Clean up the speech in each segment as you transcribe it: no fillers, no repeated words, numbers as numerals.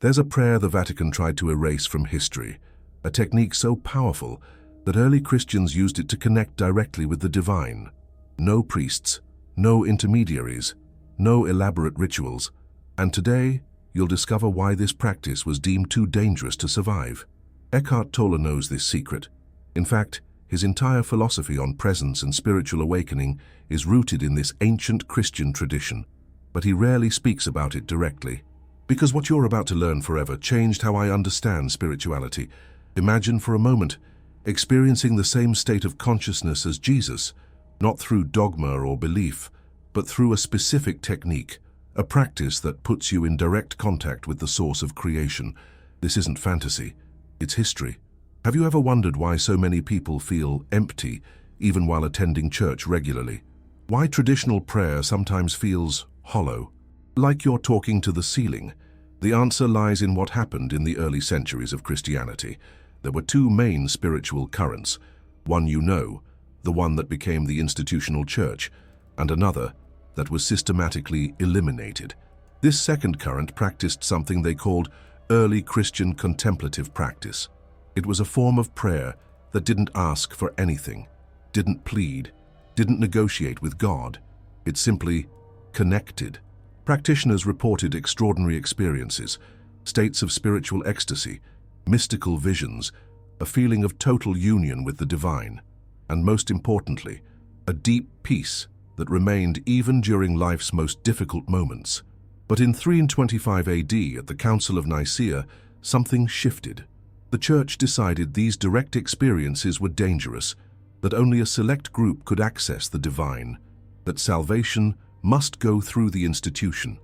There's a prayer the Vatican tried to erase from history, a technique so powerful that early Christians used it to connect directly with the divine. No priests, no intermediaries, no elaborate rituals, and today you'll discover why this practice was deemed too dangerous to survive. Eckhart Tolle knows this secret. In fact, his entire philosophy on presence and spiritual awakening is rooted in this ancient Christian tradition, but he rarely speaks about it directly. Because what you're about to learn forever changed how I understand spirituality. Imagine for a moment experiencing the same state of consciousness as Jesus, not through dogma or belief, but through a specific technique, a practice that puts you in direct contact with the source of creation. This isn't fantasy, it's history. Have you ever wondered why so many people feel empty, even while attending church regularly? Why traditional prayer sometimes feels hollow, like you're talking to the ceiling? The answer lies in what happened in the early centuries of Christianity. There were two main spiritual currents. One you know, the one that became the institutional church, and another that was systematically eliminated. This second current practiced something they called early Christian contemplative practice. It was a form of prayer that didn't ask for anything, didn't plead, didn't negotiate with God. It simply connected. Practitioners reported extraordinary experiences, states of spiritual ecstasy, mystical visions, a feeling of total union with the divine, and most importantly, a deep peace that remained even during life's most difficult moments. But in 325 AD, at the Council of Nicaea, something shifted. The Church decided these direct experiences were dangerous, that only a select group could access the divine, that salvation must go through the institution.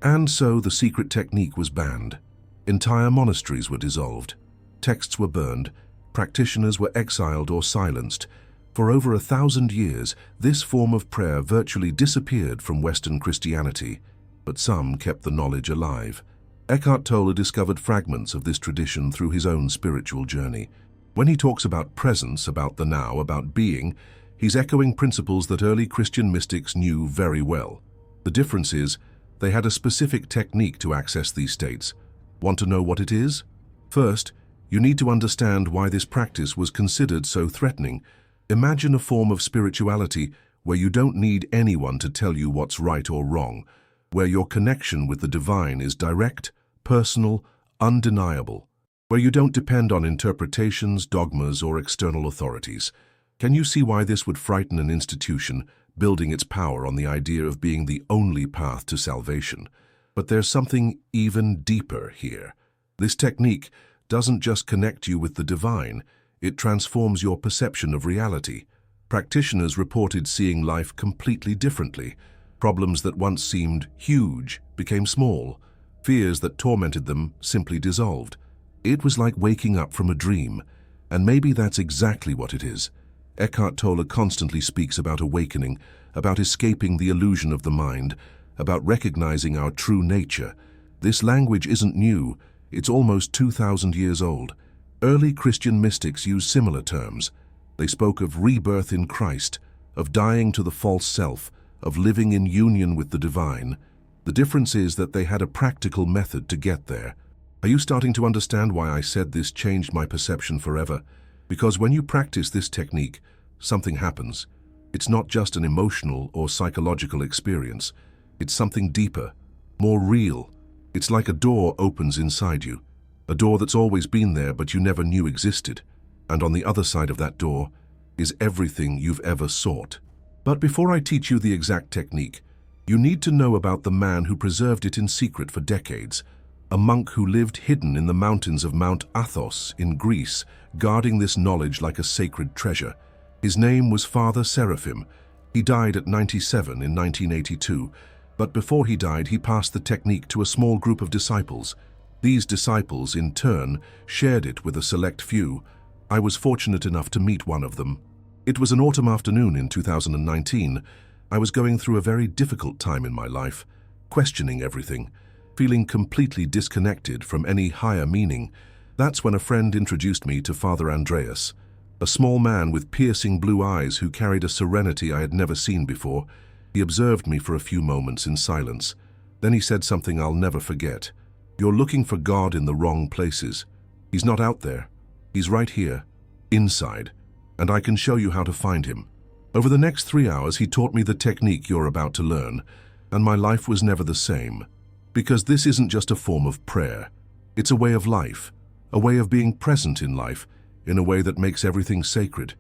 And so the secret technique was banned. Entire monasteries were dissolved, texts were burned, practitioners were exiled or silenced. For over 1,000 years, this form of prayer virtually disappeared from Western Christianity, but some kept the knowledge alive. Eckhart Tolle discovered fragments of this tradition through his own spiritual journey. When he talks about presence, about the now, about being, he's echoing principles that early Christian mystics knew very well. The difference is, they had a specific technique to access these states. Want to know what it is? First, you need to understand why this practice was considered so threatening. Imagine a form of spirituality where you don't need anyone to tell you what's right or wrong, where your connection with the divine is direct, personal, undeniable, where you don't depend on interpretations, dogmas, or external authorities. Can you see why this would frighten an institution, building its power on the idea of being the only path to salvation? But there's something even deeper here. This technique doesn't just connect you with the divine, it transforms your perception of reality. Practitioners reported seeing life completely differently. Problems that once seemed huge became small. Fears that tormented them simply dissolved. It was like waking up from a dream, and maybe that's exactly what it is. Eckhart Tolle constantly speaks about awakening, about escaping the illusion of the mind, about recognizing our true nature. This language isn't new, it's almost 2,000 years old. Early Christian mystics used similar terms. They spoke of rebirth in Christ, of dying to the false self, of living in union with the divine. The difference is that they had a practical method to get there. Are you starting to understand why I said this changed my perception forever? Because when you practice this technique, something happens. It's not just an emotional or psychological experience. It's something deeper, more real. It's like a door opens inside you, a door that's always been there but you never knew existed. And on the other side of that door is everything you've ever sought. But before I teach you the exact technique, you need to know about the man who preserved it in secret for decades, a monk who lived hidden in the mountains of Mount Athos in Greece, guarding this knowledge like a sacred treasure. His name was Father Seraphim. He died at 97 in 1982, but before he died, he passed the technique to a small group of disciples. These disciples, in turn, shared it with a select few. I was fortunate enough to meet one of them. It was an autumn afternoon in 2019. I was going through a very difficult time in my life, questioning everything, feeling completely disconnected from any higher meaning. That's when a friend introduced me to Father Andreas, a small man with piercing blue eyes who carried a serenity I had never seen before. He observed me for a few moments in silence. Then he said something I'll never forget. You're looking for God in the wrong places. He's not out there. He's right here, inside, and I can show you how to find him. Over the next 3 hours, he taught me the technique you're about to learn, and my life was never the same. Because this isn't just a form of prayer. It's a way of life, a way of being present in life, in a way that makes everything sacred.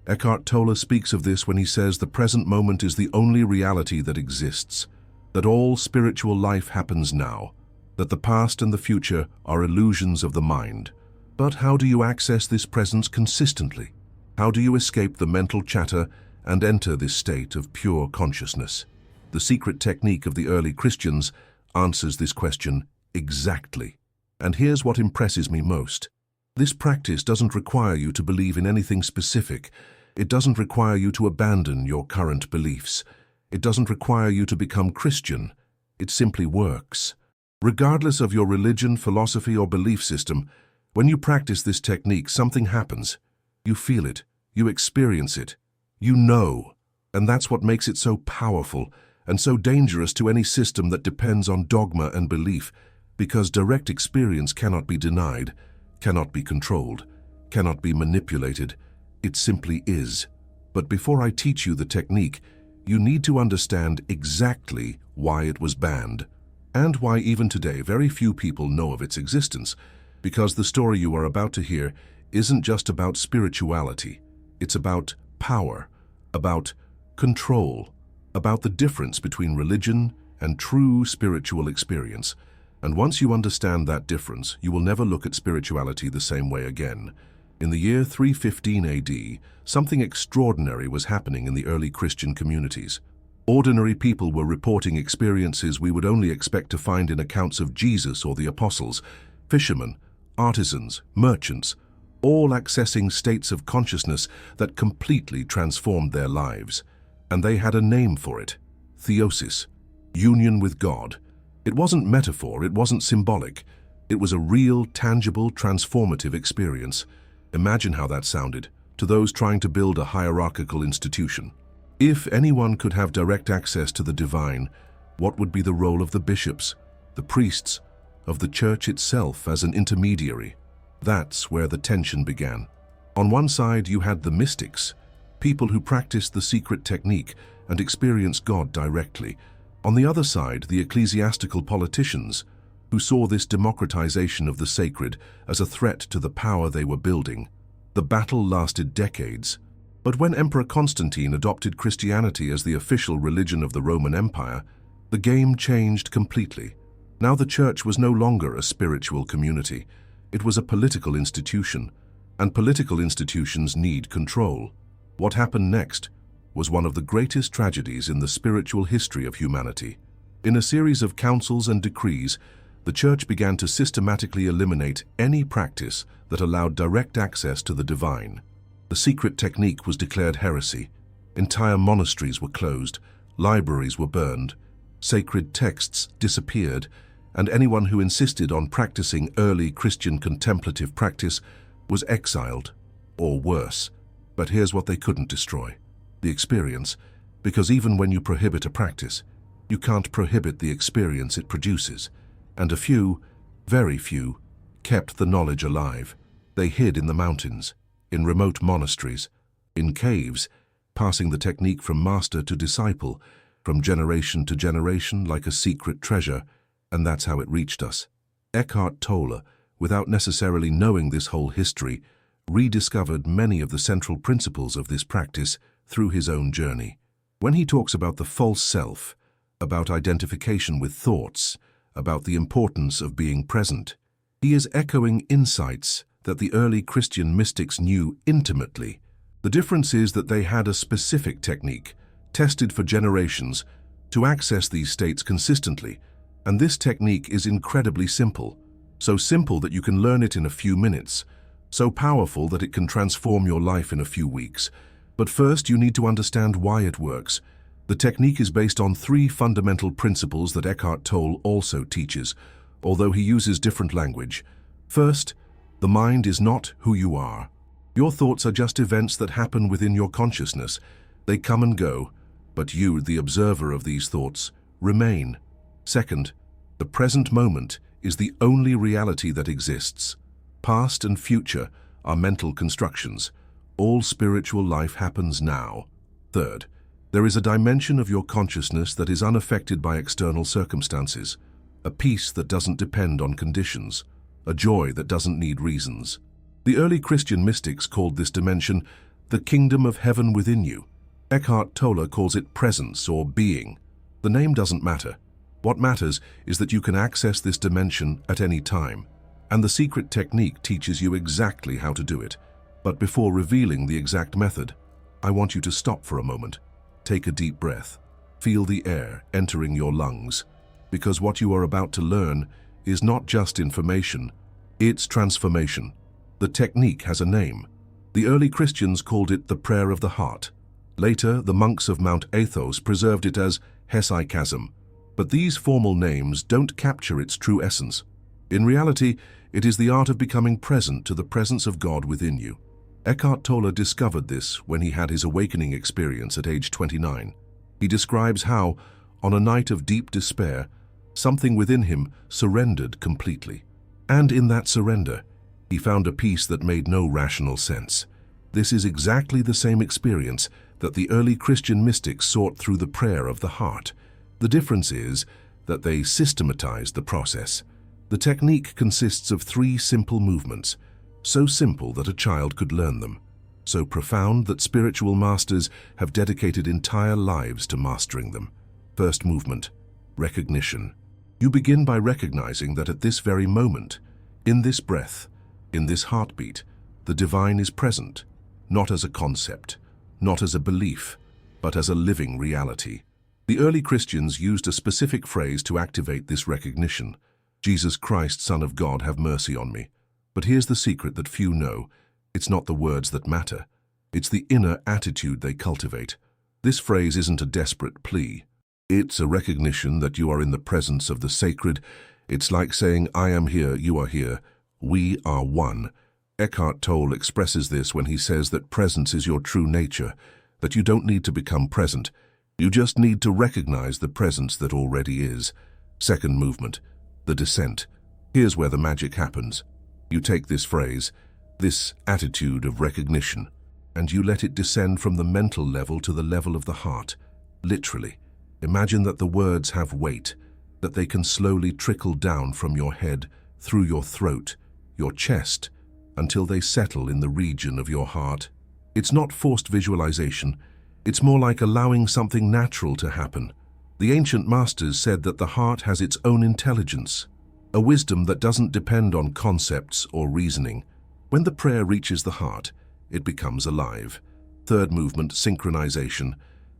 Eckhart Tolle speaks of this when he says the present moment is the only reality that exists, that all spiritual life happens now, that the past and the future are illusions of the mind. But how do you access this presence consistently? How do you escape the mental chatter and enter this state of pure consciousness? The secret technique of the early Christians answers this question exactly. And here's what impresses me most. This practice doesn't require you to believe in anything specific. It doesn't require you to abandon your current beliefs. It doesn't require you to become Christian. It simply works. Regardless of your religion, philosophy, or belief system, when you practice this technique, something happens. You feel it. You experience it. You know. And that's what makes it so powerful and so dangerous to any system that depends on dogma and belief, because direct experience cannot be denied, cannot be controlled, cannot be manipulated. It simply is. But before I teach you the technique, you need to understand exactly why it was banned, and why even today very few people know of its existence, because the story you are about to hear isn't just about spirituality. It's about power, about control, about the difference between religion and true spiritual experience. And once you understand that difference, you will never look at spirituality the same way again. In the year 315 AD, something extraordinary was happening in the early Christian communities. Ordinary people were reporting experiences we would only expect to find in accounts of Jesus or the apostles. Fishermen, artisans, merchants, all accessing states of consciousness that completely transformed their lives. And they had a name for it: theosis, union with God. It wasn't metaphor, it wasn't symbolic. It was a real, tangible, transformative experience. Imagine how that sounded to those trying to build a hierarchical institution. If anyone could have direct access to the divine, what would be the role of the bishops, the priests, of the church itself as an intermediary? That's where the tension began. On one side, you had the mystics, people who practiced the secret technique and experienced God directly. On the other side, the ecclesiastical politicians, who saw this democratization of the sacred as a threat to the power they were building. The battle lasted decades. But when Emperor Constantine adopted Christianity as the official religion of the Roman Empire, the game changed completely. Now the church was no longer a spiritual community. It was a political institution, and political institutions need control. What happened next was one of the greatest tragedies in the spiritual history of humanity. In a series of councils and decrees, the church began to systematically eliminate any practice that allowed direct access to the divine. The secret technique was declared heresy. Entire monasteries were closed, libraries were burned, sacred texts disappeared, and anyone who insisted on practicing early Christian contemplative practice was exiled, or worse. But here's what they couldn't destroy: the experience, because even when you prohibit a practice, you can't prohibit the experience it produces. And a few, very few, kept the knowledge alive. They hid in the mountains, in remote monasteries, in caves, passing the technique from master to disciple, from generation to generation like a secret treasure, and that's how it reached us. Eckhart Tolle, without necessarily knowing this whole history, rediscovered many of the central principles of this practice through his own journey. When he talks about the false self, about identification with thoughts, about the importance of being present, he is echoing insights that the early Christian mystics knew intimately. The difference is that they had a specific technique, tested for generations, to access these states consistently, and this technique is incredibly simple. So simple that you can learn it in a few minutes, so powerful that it can transform your life in a few weeks. But first, you need to understand why it works. The technique is based on 3 fundamental principles that Eckhart Tolle also teaches, although he uses different language. First, the mind is not who you are. Your thoughts are just events that happen within your consciousness. They come and go, but you, the observer of these thoughts, remain. Second, the present moment is the only reality that exists. Past and future are mental constructions. All spiritual life happens now. Third, there is a dimension of your consciousness that is unaffected by external circumstances, a peace that doesn't depend on conditions, a joy that doesn't need reasons. The early Christian mystics called this dimension the kingdom of heaven within you. Eckhart Tolle calls it presence or being. The name doesn't matter. What matters is that you can access this dimension at any time, and the secret technique teaches you exactly how to do it. But before revealing the exact method, I want you to stop for a moment. Take a deep breath. Feel the air entering your lungs, because what you are about to learn is not just information, it's transformation. The technique has a name. The early Christians called it the prayer of the heart. Later, the monks of Mount Athos preserved it as hesychasm. But these formal names don't capture its true essence. In reality, it is the art of becoming present to the presence of God within you. Eckhart Tolle discovered this when he had his awakening experience at age 29. He describes how, on a night of deep despair, something within him surrendered completely. And in that surrender, he found a peace that made no rational sense. This is exactly the same experience that the early Christian mystics sought through the prayer of the heart. The difference is that they systematized the process. The technique consists of 3 simple movements, so simple that a child could learn them, so profound that spiritual masters have dedicated entire lives to mastering them. First movement, recognition. You begin by recognizing that at this very moment, in this breath, in this heartbeat, the divine is present, not as a concept, not as a belief, but as a living reality. The early Christians used a specific phrase to activate this recognition. Jesus Christ, Son of God, have mercy on me. But here's the secret that few know. It's not the words that matter. It's the inner attitude they cultivate. This phrase isn't a desperate plea. It's a recognition that you are in the presence of the sacred. It's like saying, I am here, you are here. We are one. Eckhart Tolle expresses this when he says that presence is your true nature, that you don't need to become present. You just need to recognize the presence that already is. Second movement, the descent. Here's where the magic happens. You take this phrase, this attitude of recognition, and you let it descend from the mental level to the level of the heart. Literally, imagine that the words have weight, that they can slowly trickle down from your head, through your throat, your chest, until they settle in the region of your heart. It's not forced visualization. It's more like allowing something natural to happen. The ancient masters said that the heart has its own intelligence, a wisdom that doesn't depend on concepts or reasoning. When the prayer reaches the heart, it becomes alive. Third movement, synchronization.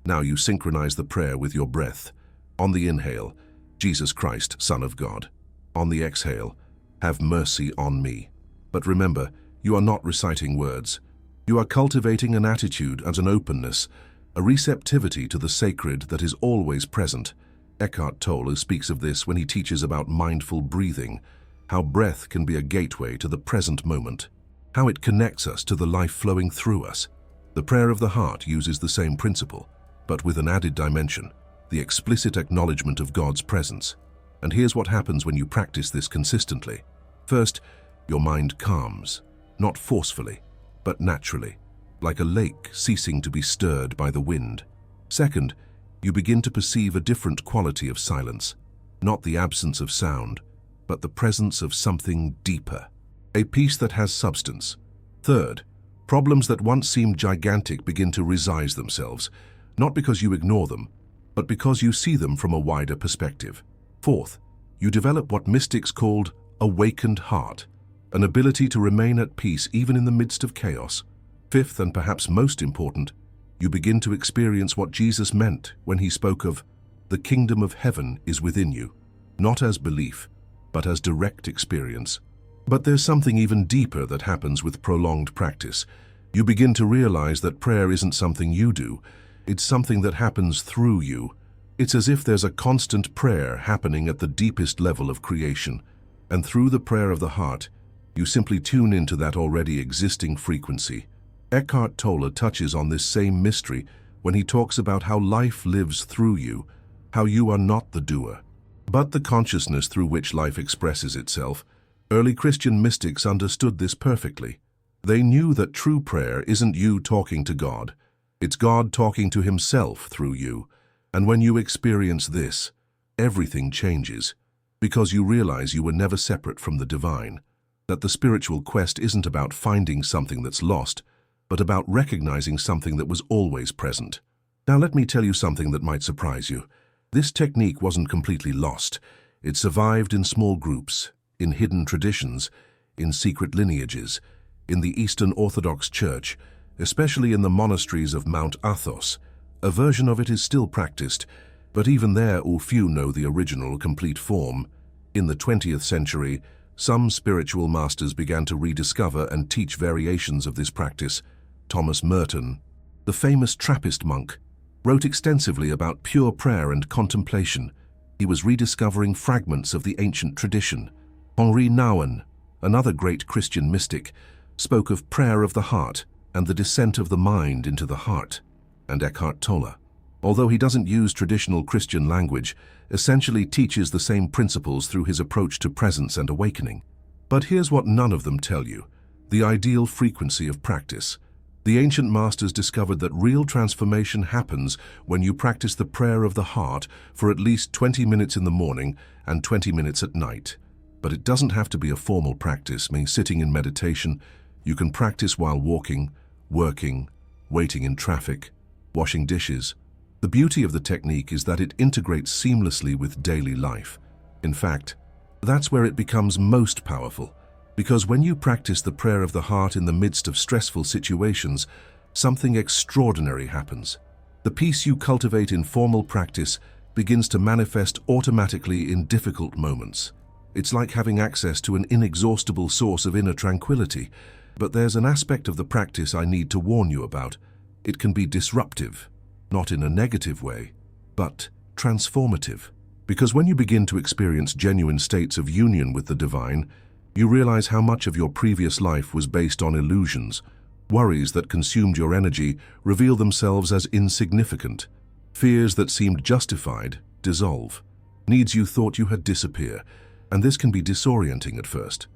Now you synchronize the prayer with your breath. On the inhale, Jesus Christ, Son of God. On the exhale, have mercy on me. But remember, you are not reciting words. You are cultivating an attitude and an openness, a receptivity to the sacred that is always present. Eckhart Tolle speaks of this when he teaches about mindful breathing, how breath can be a gateway to the present moment, how it connects us to the life flowing through us. The prayer of the heart uses the same principle, but with an added dimension, the explicit acknowledgement of God's presence. And here's what happens when you practice this consistently. First, your mind calms, not forcefully, but naturally, like a lake ceasing to be stirred by the wind. Second, you begin to perceive a different quality of silence, not the absence of sound, but the presence of something deeper, a peace that has substance. Third, problems that once seemed gigantic begin to resize themselves, not because you ignore them, but because you see them from a wider perspective. Fourth, you develop what mystics called awakened heart, an ability to remain at peace even in the midst of chaos. Fifth, and perhaps most important, you begin to experience what Jesus meant when he spoke of the kingdom of heaven is within you, not as belief, but as direct experience. But there's something even deeper that happens with prolonged practice. You begin to realize that prayer isn't something you do, it's something that happens through you. It's as if there's a constant prayer happening at the deepest level of creation, and through the prayer of the heart, you simply tune into that already existing frequency. Eckhart Tolle touches on this same mystery when he talks about how life lives through you, how you are not the doer, but the consciousness through which life expresses itself. Early Christian mystics understood this perfectly. They knew that true prayer isn't you talking to God. It's God talking to himself through you. And when you experience this, everything changes, because you realize you were never separate from the divine, that the spiritual quest isn't about finding something that's lost, but about recognizing something that was always present. Now let me tell you something that might surprise you. This technique wasn't completely lost. It survived in small groups, in hidden traditions, in secret lineages, in the Eastern Orthodox Church, especially in the monasteries of Mount Athos. A version of it is still practiced, but even there few know the original complete form. In the 20th century, some spiritual masters began to rediscover and teach variations of this practice. Thomas Merton, the famous Trappist monk, wrote extensively about pure prayer and contemplation. He was rediscovering fragments of the ancient tradition. Henri Nouwen, another great Christian mystic, spoke of prayer of the heart and the descent of the mind into the heart. And Eckhart Tolle, although he doesn't use traditional Christian language, essentially teaches the same principles through his approach to presence and awakening. But here's what none of them tell you: the ideal frequency of practice. The ancient masters discovered that real transformation happens when you practice the prayer of the heart for at least 20 minutes in the morning and 20 minutes at night. But it doesn't have to be a formal practice, meaning sitting in meditation. You can practice while walking, working, waiting in traffic, washing dishes. The beauty of the technique is that it integrates seamlessly with daily life. In fact, that's where it becomes most powerful, because when you practice the prayer of the heart in the midst of stressful situations, something extraordinary happens. The peace you cultivate in formal practice begins to manifest automatically in difficult moments. It's like having access to an inexhaustible source of inner tranquility. But there's an aspect of the practice I need to warn you about. It can be disruptive, not in a negative way, but transformative. Because when you begin to experience genuine states of union with the divine, you realize how much of your previous life was based on illusions. Worries that consumed your energy reveal themselves as insignificant. Fears that seemed justified dissolve. Needs you thought you had disappear, and this can be disorienting at first.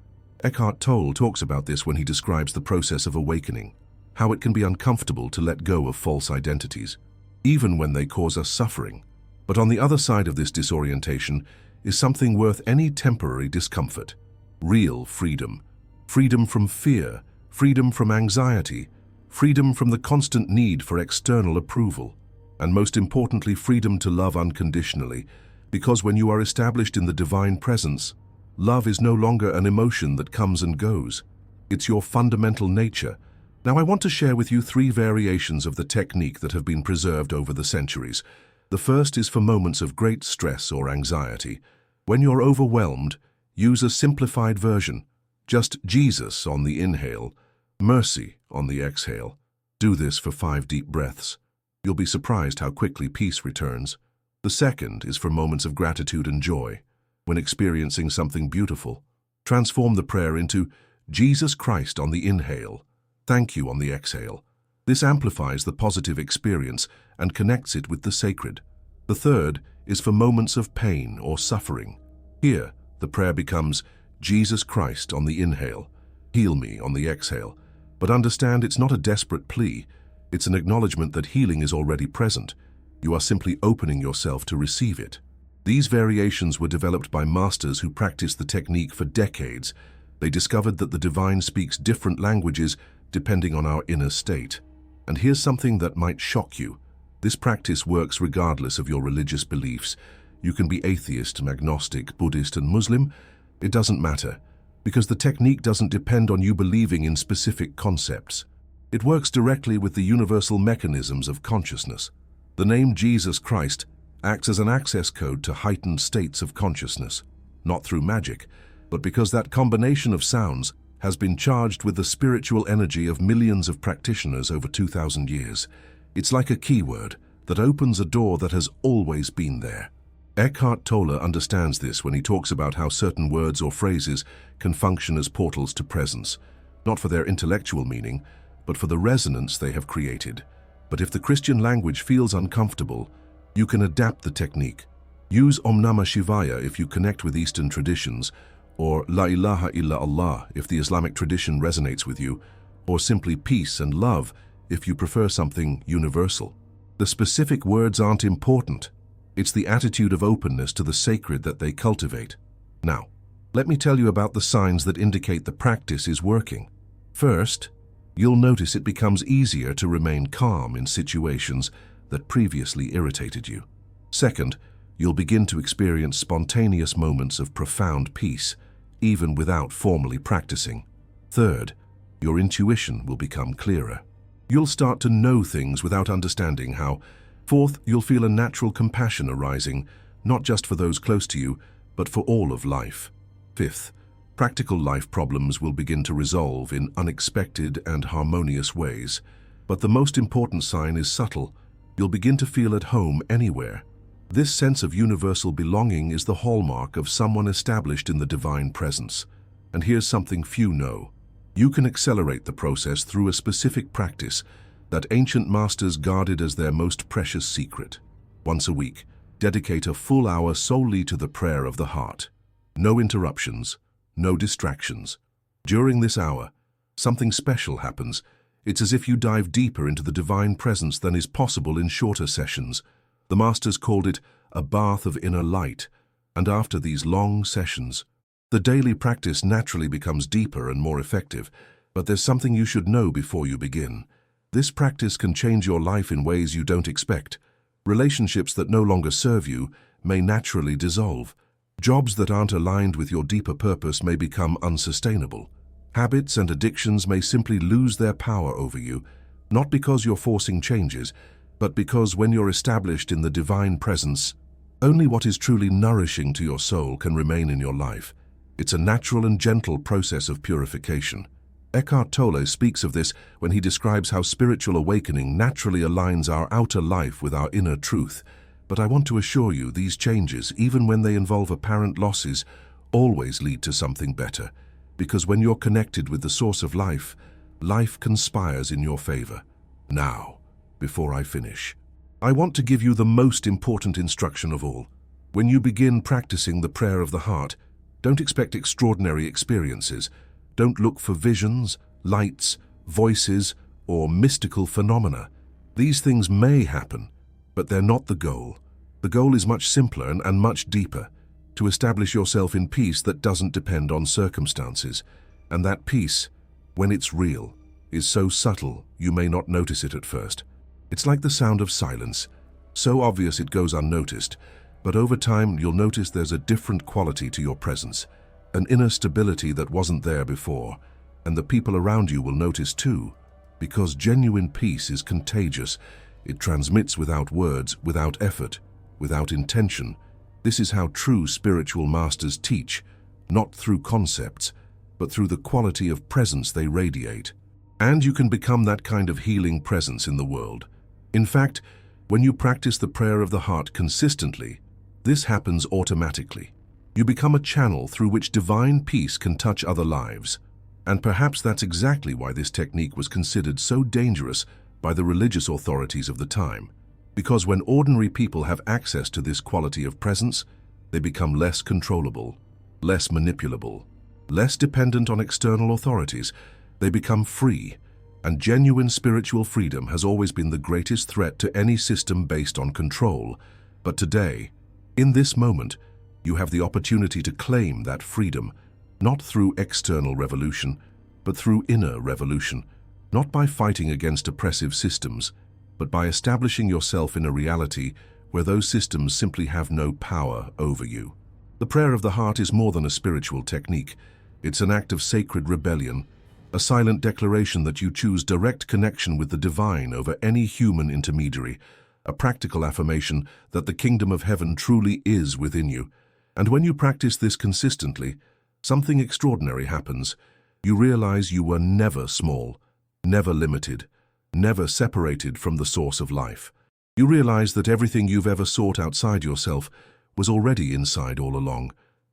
Eckhart Tolle talks about this when he describes the process of awakening, how it can be uncomfortable to let go of false identities, even when they cause us suffering. But on the other side of this disorientation is something worth any temporary discomfort: real freedom. Freedom from fear, freedom from anxiety, freedom from the constant need for external approval, and most importantly, freedom to love unconditionally, because when you are established in the divine presence, love is no longer an emotion that comes and goes. It's your fundamental nature. Now I want to share with you 3 variations of the technique that have been preserved over the centuries. The first is for moments of great stress or anxiety. When you're overwhelmed, use a simplified version. Just Jesus on the inhale, mercy on the exhale. Do this for 5 deep breaths. You'll be surprised how quickly peace returns. The second is for moments of gratitude and joy. When experiencing something beautiful, transform the prayer into Jesus Christ on the inhale, thank you on the exhale. This amplifies the positive experience and connects it with the sacred. The third is for moments of pain or suffering. Here, the prayer becomes Jesus Christ on the inhale, heal me on the exhale. But understand, it's not a desperate plea. It's an acknowledgement that healing is already present. You are simply opening yourself to receive it. These variations were developed by masters who practiced the technique for decades. They discovered that the divine speaks different languages depending on our inner state. And here's something that might shock you. This practice works regardless of your religious beliefs. You can be atheist, agnostic, Buddhist, and Muslim. It doesn't matter, because the technique doesn't depend on you believing in specific concepts. It works directly with the universal mechanisms of consciousness. The name Jesus Christ acts as an access code to heightened states of consciousness, not through magic, but because that combination of sounds has been charged with the spiritual energy of millions of practitioners over 2,000 years. It's like a keyword that opens a door that has always been there. Eckhart Tolle understands this when he talks about how certain words or phrases can function as portals to presence, not for their intellectual meaning, but for the resonance they have created. But if the Christian language feels uncomfortable, you can adapt the technique. Use Om Namah Shivaya if you connect with Eastern traditions, or La ilaha illa Allah if the Islamic tradition resonates with you, or simply peace and love if you prefer something universal. The specific words aren't important. It's the attitude of openness to the sacred that they cultivate. Now, let me tell you about the signs that indicate the practice is working. First, you'll notice it becomes easier to remain calm in situations that previously irritated you. Second, you'll begin to experience spontaneous moments of profound peace, even without formally practicing. Third, your intuition will become clearer. You'll start to know things without understanding how. Fourth, you'll feel a natural compassion arising, not just for those close to you, but for all of life. Fifth, practical life problems will begin to resolve in unexpected and harmonious ways. But the most important sign is subtle. You'll begin to feel at home anywhere. This sense of universal belonging is the hallmark of someone established in the divine presence. And here's something few know. You can accelerate the process through a specific practice that ancient masters guarded as their most precious secret. Once a week, dedicate a full hour solely to the prayer of the heart. No interruptions, no distractions. During this hour, something special happens. It's as if you dive deeper into the divine presence than is possible in shorter sessions. The masters called it a bath of inner light, and after these long sessions, the daily practice naturally becomes deeper and more effective. But there's something you should know before you begin. This practice can change your life in ways you don't expect. Relationships that no longer serve you may naturally dissolve. Jobs that aren't aligned with your deeper purpose may become unsustainable. Habits and addictions may simply lose their power over you, not because you're forcing changes, but because when you're established in the divine presence, only what is truly nourishing to your soul can remain in your life. It's a natural and gentle process of purification. Eckhart Tolle speaks of this when he describes how spiritual awakening naturally aligns our outer life with our inner truth. But I want to assure you, these changes, even when they involve apparent losses, always lead to something better. Because when you're connected with the source of life, life conspires in your favor. Now, before I finish, I want to give you the most important instruction of all. When you begin practicing the prayer of the heart, don't expect extraordinary experiences. Don't look for visions, lights, voices, or mystical phenomena. These things may happen, but they're not the goal. The goal is much simpler and much deeper, to establish yourself in peace that doesn't depend on circumstances. And that peace, when it's real, is so subtle you may not notice it at first. It's like the sound of silence, so obvious it goes unnoticed, but over time you'll notice there's a different quality to your presence, an inner stability that wasn't there before, and the people around you will notice too, because genuine peace is contagious. It transmits without words, without effort, without intention. This is how true spiritual masters teach, not through concepts, but through the quality of presence they radiate. And you can become that kind of healing presence in the world. In fact, when you practice the prayer of the heart consistently, this happens automatically. You become a channel through which divine peace can touch other lives. And perhaps that's exactly why this technique was considered so dangerous by the religious authorities of the time. Because when ordinary people have access to this quality of presence, they become less controllable, less manipulable, less dependent on external authorities. They become free, and genuine spiritual freedom has always been the greatest threat to any system based on control. But today, in this moment, you have the opportunity to claim that freedom, not through external revolution, but through inner revolution, not by fighting against oppressive systems, but by establishing yourself in a reality where those systems simply have no power over you. The prayer of the heart is more than a spiritual technique. It's an act of sacred rebellion, a silent declaration that you choose direct connection with the divine over any human intermediary, a practical affirmation that the kingdom of heaven truly is within you. And when you practice this consistently, something extraordinary happens. You realize you were never small, never limited, never separated from the source of life. You realize that everything you've ever sought outside yourself was already inside all along,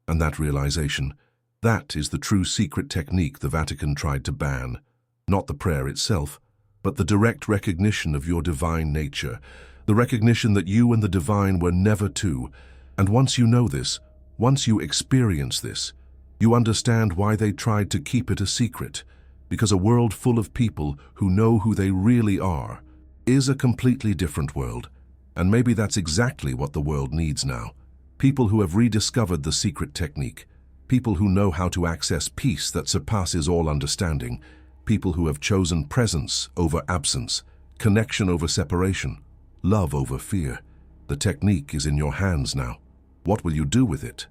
and that realization, that is the true secret technique the Vatican tried to ban. Not the prayer itself, but the direct recognition of your divine nature, the recognition that you and the divine were never two, And once you know this, once you experience this, you understand why they tried to keep it a secret, because a world full of people who know who they really are is a completely different world, and maybe that's exactly what the world needs now. People who have rediscovered the secret technique, people who know how to access peace that surpasses all understanding, people who have chosen presence over absence, connection over separation, love over fear. The technique is in your hands now. What will you do with it?